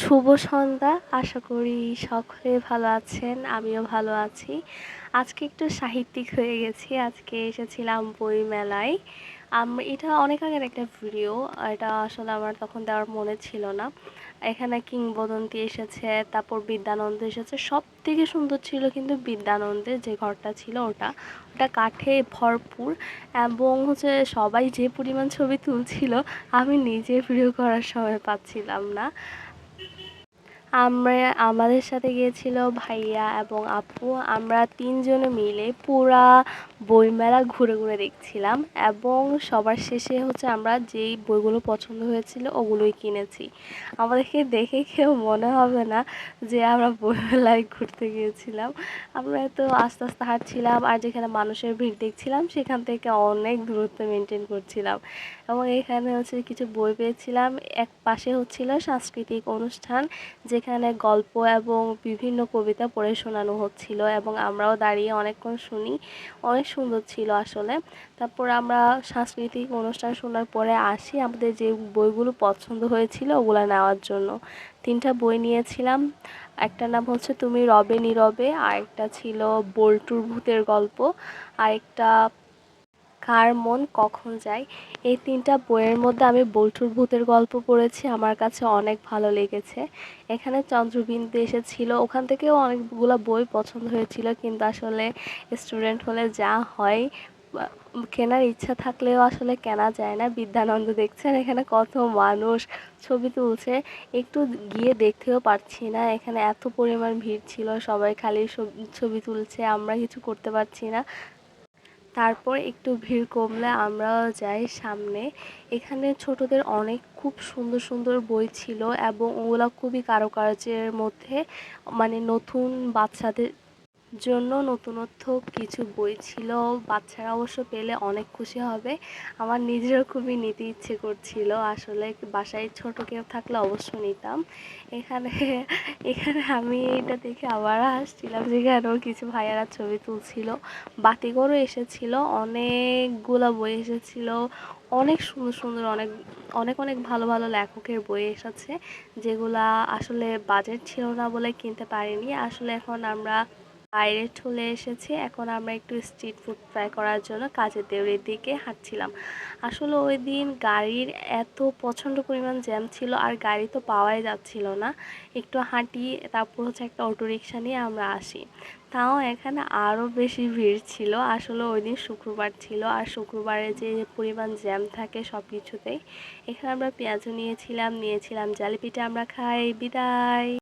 শুভ সন্ধ্যা। আশা করি সকলে ভালো আছেন, আমিও ভালো আছি। আজকে একটু সাহিত্যিক হয়ে গেছি। আজকে এসেছিলাম বইমেলায়। এটা অনেক আগের একটা ভিডিও। এটা আসলে আমার তখন দেওয়ার মনে ছিল না। এখানে কিংবদন্তি এসেছে, তারপর বিদ্যানন্দ এসেছে। সব থেকে সুন্দর ছিল কিন্তু বিদ্যানন্দের যে ঘরটা ছিল ওটা ওটা কাঠে ভরপুর। এবং সবাই যে পরিমাণ ছবি তুলছিল, আমি নিজে ভিডিও করার সময় পাচ্ছিলাম না। আমরা আমাদের সাথে গিয়েছিল ভাইয়া এবং আপু। আমরা তিনজনে মিলে পুরা বইমেলা ঘুরে ঘুরে দেখছিলাম এবং সবার শেষে আমরা যেই বইগুলো পছন্দ হয়েছিল ওগুলোই কিনেছি। আমাদেরকে দেখে কেউ মনে হবে না যে আমরা বইমেলায় ঘুরতে গিয়েছিলাম। আমরা তো আস্তে আস্তে হাঁটছিলাম, আর যেখানে মানুষের ভিড় দেখছিলাম সেখান থেকে অনেক দূরত্ব মেনটেন করছিলাম। এবং এখানে কিছু বই পেয়েছিলাম। এক পাশে হচ্ছিল সাংস্কৃতিক অনুষ্ঠান, যেখানে গল্প এবং বিভিন্ন কবিতা পড়ে শোনানো হচ্ছিল এবং আমরাও দাঁড়িয়ে অনেকক্ষণ শুনি। অনেক সুন্দর ছিল আসলে। তারপর আমরা সাংস্কৃতিক অনুষ্ঠান শোনার পরে আসি আমাদের যে বইগুলো পছন্দ হয়েছিল ওগুলো নেওয়ার জন্য। তিনটা বই নিয়েছিলাম। একটা নাম তুমি রবে নীরবে, আরেকটা ছিল বল্টুর ভূতের গল্প, আরেকটা কার মন কখন যায়। এই তিনটা বইয়ের মধ্যে আমি বল্টুর ভূতের গল্প পড়েছি, আমার কাছে অনেক ভালো লেগেছে। এখানে চন্দ্রবিন্দু এসেছিল, ওখান থেকেও অনেকগুলো বই পছন্দ হয়েছিল, কিন্তু আসলে স্টুডেন্ট হলে যা হয়, কেনার ইচ্ছা থাকলেও আসলে কেনা যায় না। বিদ্যানন্দ দেখছেন এখানে কত মানুষ ছবি তুলছে, একটু গিয়ে দেখতেও পারছি না, এখানে এত পরিমাণ ভিড় ছিল, সবাই খালি ছবি তুলছে, আমরা কিছু করতে পারছি না। তারপর একটু ভিড় কমলে আমরাও যাই সামনে। এখানে ছোটদের অনেক খুব সুন্দর সুন্দর বই ছিল এবং ওগুলা খুবই কারুকার্যের মধ্যে, মানে নতুন বাচ্চাদের জন্য নতুনত্ব কিছু বই ছিল। বাচ্চারা অবশ্য পেলে অনেক খুশি হবে। আমার নিজেরও খুবই নিতে ইচ্ছে করছিল, আসলে বাসায় ছোট কেউ থাকলে অবশ্য নিতাম। এখানে এখানে আমি এটা দেখে আবার হাসছিলাম, যেখানেও কিছু ভাইয়ারা ছবি তুলছিল। বাতিঘরও এসেছিল, অনেকগুলা বই এসেছিল। অনেক সুন্দর সুন্দর, অনেক অনেক অনেক ভালো ভালো লেখকের বই এসেছে, যেগুলা আসলে বাজেট ছিল না বলে কিনতে পারিনি। আসলে এখন আমরা বাইরে চলে এসেছি, এখন আমরা একটু স্ট্রিট ফুড ট্রাই করার জন্য কাজের দেউরির দিকে হাঁটছিলাম। আসলে ওই দিন গাড়ির এত প্রচণ্ড পরিমাণ জ্যাম ছিল, আর গাড়ি তো পাওয়াই যাচ্ছিল না। একটু হাঁটি, তারপর একটা অটোরিকশা নিয়ে আমরা আসি। তাও এখানে আরও বেশি ভিড় ছিল। আসলে ওই দিন শুক্রবার ছিল, আর শুক্রবারে যে পরিমাণ জ্যাম থাকে সব কিছুতেই। এখানে আমরা পেঁয়াজও নিয়েছিলাম, জালি পিঠা আমরা খাই। বিদায়।